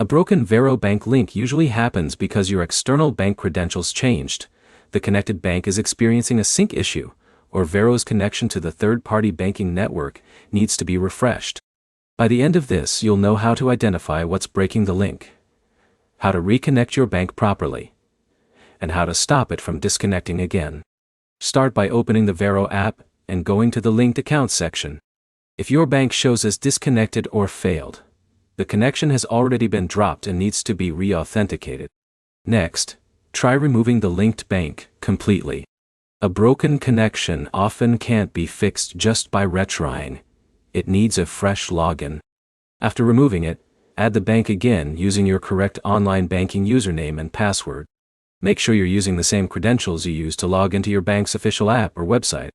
A broken Varo bank link usually happens because your external bank credentials changed, the connected bank is experiencing a sync issue, or Varo's connection to the third-party banking network needs to be refreshed. By the end of this, you'll know how to identify what's breaking the link, how to reconnect your bank properly, and how to stop it from disconnecting again. Start by opening the Varo app and going to the linked accounts section. If your bank shows as disconnected or failed, the connection has already been dropped and needs to be re-authenticated. Next, try removing the linked bank completely. A broken connection often can't be fixed just by retrying. It needs a fresh login. After removing it, add the bank again using your correct online banking username and password. Make sure you're using the same credentials you use to log into your bank's official app or website.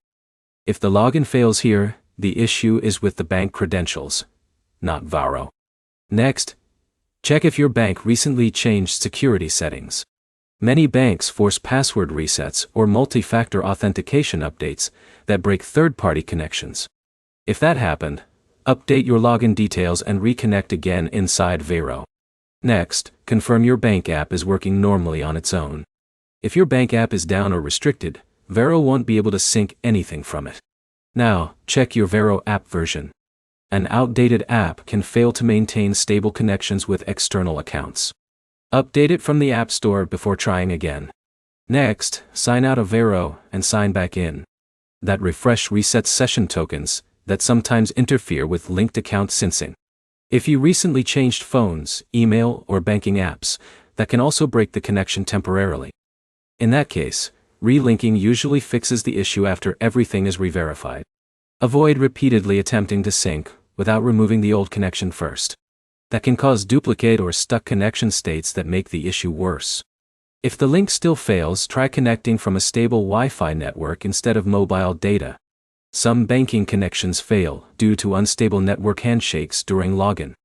If the login fails here, the issue is with the bank credentials, not Varo. Next, check if your bank recently changed security settings. Many banks force password resets or multi-factor authentication updates that break third-party connections. If that happened, update your login details and reconnect again inside Varo. Next, confirm your bank app is working normally on its own. If your bank app is down or restricted, Varo won't be able to sync anything from it. Now, check your Varo app version. An outdated app can fail to maintain stable connections with external accounts. Update it from the App Store before trying again. Next, sign out of Varo and sign back in. That refresh resets session tokens that sometimes interfere with linked account syncing. If you recently changed phones, email, or banking apps, that can also break the connection temporarily. In that case, relinking usually fixes the issue after everything is re-verified. Avoid repeatedly attempting to sync without removing the old connection first. That can cause duplicate or stuck connection states that make the issue worse. If the link still fails, try connecting from a stable Wi-Fi network instead of mobile data. Some banking connections fail due to unstable network handshakes during login.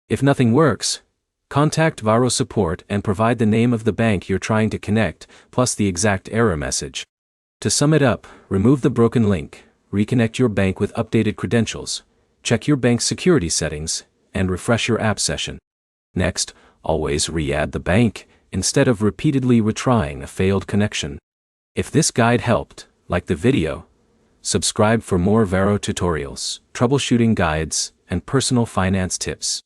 If nothing works, contact Varo support and provide the name of the bank you're trying to connect, plus the exact error message. To sum it up, remove the broken link, reconnect your bank with updated credentials, check your bank's security settings, and refresh your app session. Next, always re-add the bank, instead of repeatedly retrying a failed connection. If this guide helped, like the video, subscribe for more Varo tutorials, troubleshooting guides, and personal finance tips.